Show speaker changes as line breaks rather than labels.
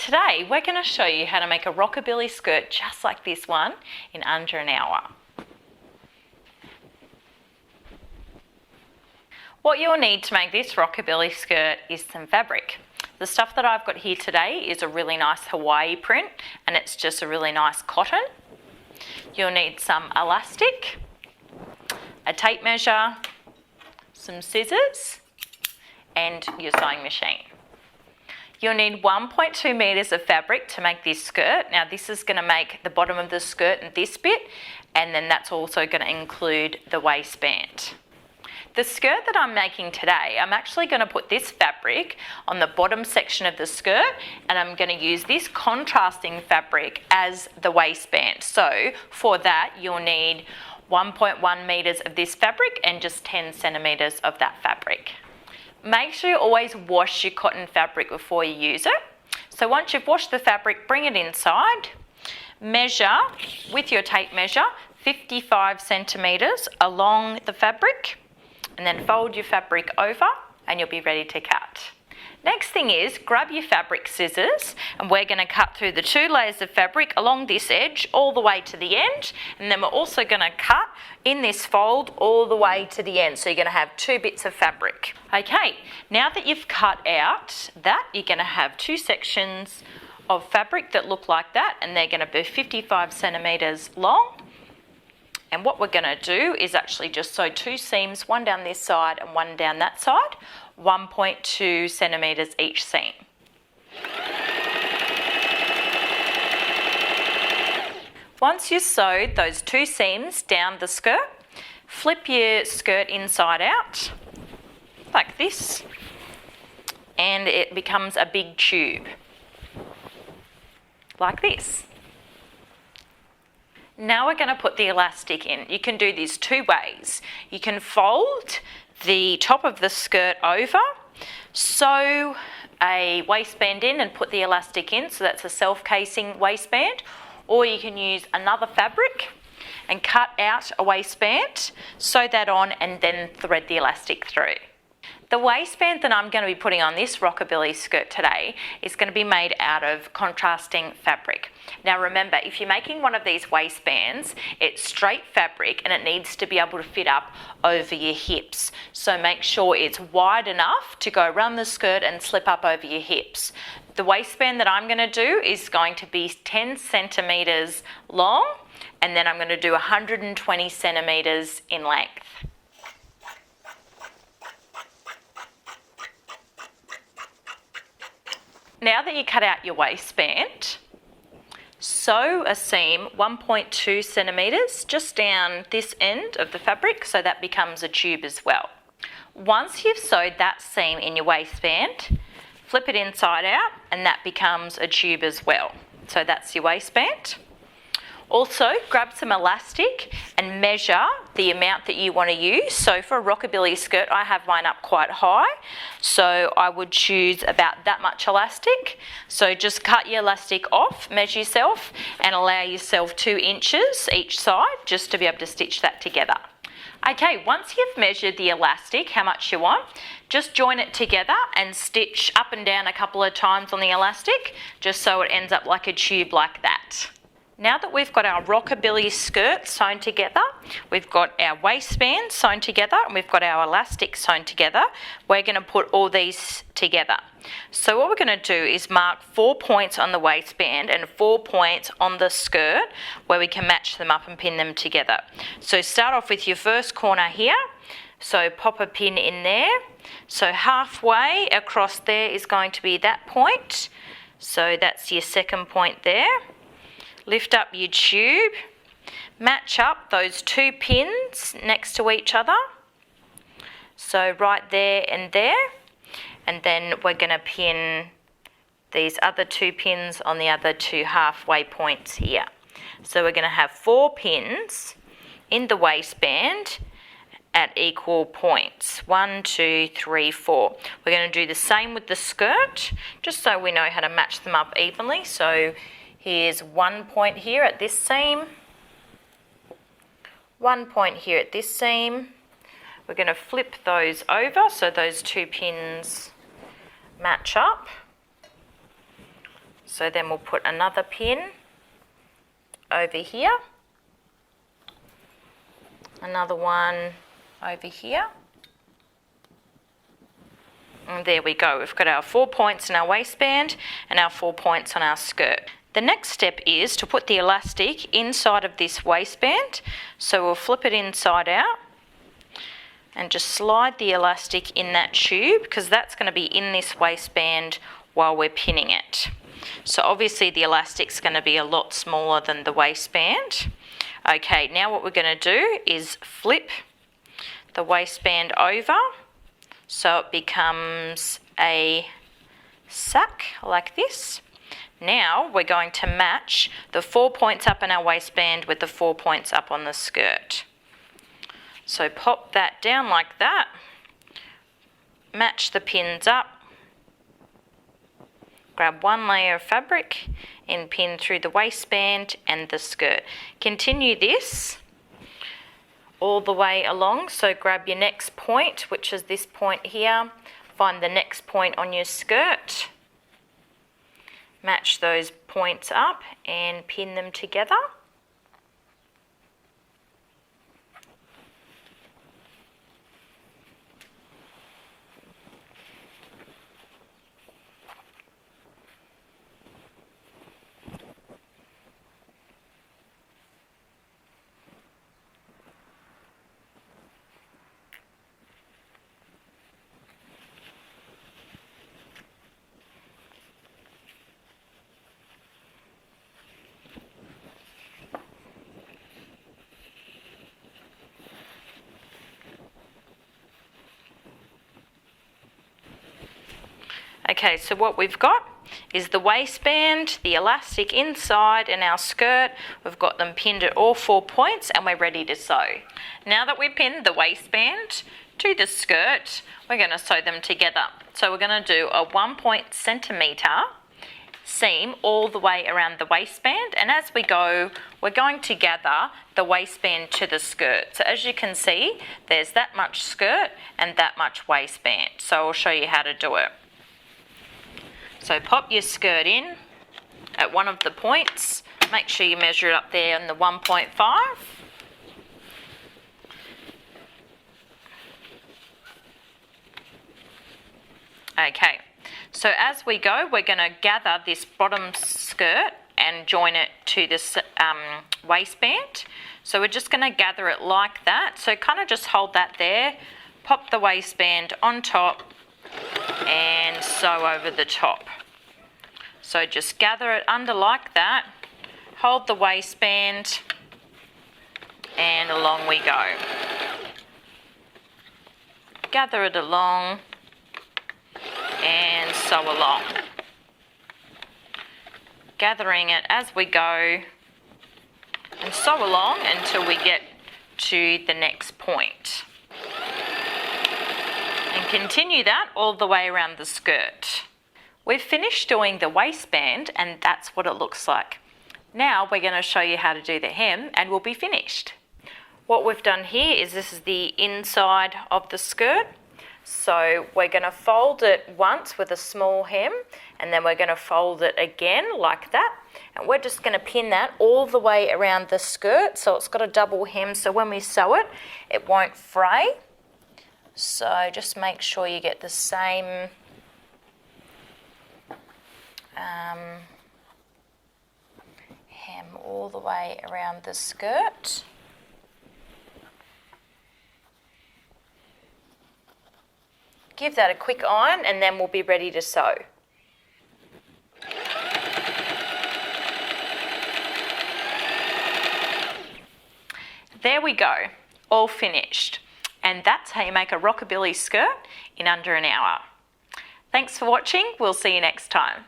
Today we're going to show you how to make a rockabilly skirt just like this one in under an hour. What you'll need to make this rockabilly skirt is some fabric. The stuff that I've got here today is a really nice Hawaii print and it's just a really nice cotton. You'll need some elastic, a tape measure, some scissors and your sewing machine. You'll need 1.2 metres of fabric to make this skirt. Now this is going to make the bottom of the skirt and this bit, and then that's also going to include the waistband. The skirt that I'm making today, I'm actually going to put this fabric on the bottom section of the skirt and I'm going to use this contrasting fabric as the waistband. So for that you'll need 1.1 metres of this fabric and just 10 centimetres of that fabric. Make sure you always wash your cotton fabric before you use it. So once you've washed the fabric, bring it inside, measure with your tape measure 55 centimetres along the fabric, and then fold your fabric over and you'll be ready to cut. Next thing is grab your fabric scissors and we're going to cut through the 2 layers of fabric along this edge all the way to the end, and then we're also going to cut in this fold all the way to the end, so you're going to have 2 bits of fabric. Okay, now that you've cut out that, you're going to have 2 sections of fabric that look like that, and they're going to be 55 centimetres long. And what we're going to do is actually just sew 2 seams, one down this side and one down that side, 1.2 centimetres each seam. Once you've sewed those 2 seams down the skirt, flip your skirt inside out like this and it becomes a big tube like this. Now we're going to put the elastic in. You can do this 2 ways. You can fold the top of the skirt over, sew a waistband in and put the elastic in, so that's a self-casing waistband, or you can use another fabric and cut out a waistband, sew that on and then thread the elastic through. The waistband that I'm going to be putting on this rockabilly skirt today is going to be made out of contrasting fabric. Now remember, if you're making one of these waistbands, it's straight fabric and it needs to be able to fit up over your hips. So make sure it's wide enough to go around the skirt and slip up over your hips. The waistband that I'm going to do is going to be 10 centimetres long, and then I'm going to do 120 centimetres in length. Now that you cut out your waistband, sew a seam 1.2 centimetres just down this end of the fabric, so that becomes a tube as well. Once you've sewed that seam in your waistband, flip it inside out and that becomes a tube as well. So that's your waistband. Also, grab some elastic and measure the amount that you want to use. So for a rockabilly skirt, I have mine up quite high, so I would choose about that much elastic. So just cut your elastic off, measure yourself and allow yourself 2 inches each side just to be able to stitch that together. Okay, once you've measured the elastic, how much you want, just join it together and stitch up and down a couple of times on the elastic, just so it ends up like a tube like that. Now that we've got our rockabilly skirt sewn together, we've got our waistband sewn together and we've got our elastic sewn together, we're going to put all these together. So what we're going to do is mark 4 points on the waistband and 4 points on the skirt where we can match them up and pin them together. So start off with your first corner here, so pop a pin in there. So halfway across there is going to be that point, so that's your second point there. Lift up your tube, match up those 2 pins next to each other, so right there, and then we're going to pin these other 2 pins on the other 2 halfway points here. So we're going to have 4 pins in the waistband at equal points, 1, 2, 3, 4. We're going to do the same with the skirt, just so we know how to match them up evenly. So here's 1 point here at this seam, 1 point here at this seam. We're going to flip those over so those 2 pins match up. So then we'll put another pin over here, another one over here, and there we go. We've got our 4 points in our waistband and our 4 points on our skirt. The next step is to put the elastic inside of this waistband. So we'll flip it inside out and just slide the elastic in that tube, because that's going to be in this waistband while we're pinning it. So obviously the elastic's going to be a lot smaller than the waistband. Okay, now what we're going to do is flip the waistband over so it becomes a sack like this. Now we're going to match the 4 points up in our waistband with the 4 points up on the skirt. So pop that down like that, match the pins up, grab one layer of fabric and pin through the waistband and the skirt. Continue this all the way along, so grab your next point, which is this point here, find the next point on your skirt, match those points up and pin them together. Okay, so what we've got is the waistband, the elastic inside and our skirt. We've got them pinned at all 4 points and we're ready to sew. Now that we've pinned the waistband to the skirt, we're going to sew them together. So we're going to do a 1 centimetre seam all the way around the waistband, and as we go we're going to gather the waistband to the skirt. So as you can see, there's that much skirt and that much waistband. So I'll show you how to do it. So pop your skirt in at one of the points, make sure you measure it up there in the 1.5. Okay, so as we go we're going to gather this bottom skirt and join it to this waistband. So we're just going to gather it like that, so kind of just hold that there, pop the waistband on top and sew over the top. So just gather it under like that, hold the waistband and along we go. Gather it along and sew along. Gathering it as we go and sew along until we get to the next point. And continue that all the way around the skirt. We've finished doing the waistband and that's what it looks like. Now we're going to show you how to do the hem and we'll be finished. What we've done here is this is the inside of the skirt. So we're going to fold it once with a small hem and then we're going to fold it again like that. And we're just going to pin that all the way around the skirt so it's got a double hem, so when we sew it, it won't fray. So just make sure you get the same hem all the way around the skirt. Give that a quick iron and then we'll be ready to sew. There we go, all finished. And that's how you make a rockabilly skirt in under an hour. Thanks for watching, we'll see you next time.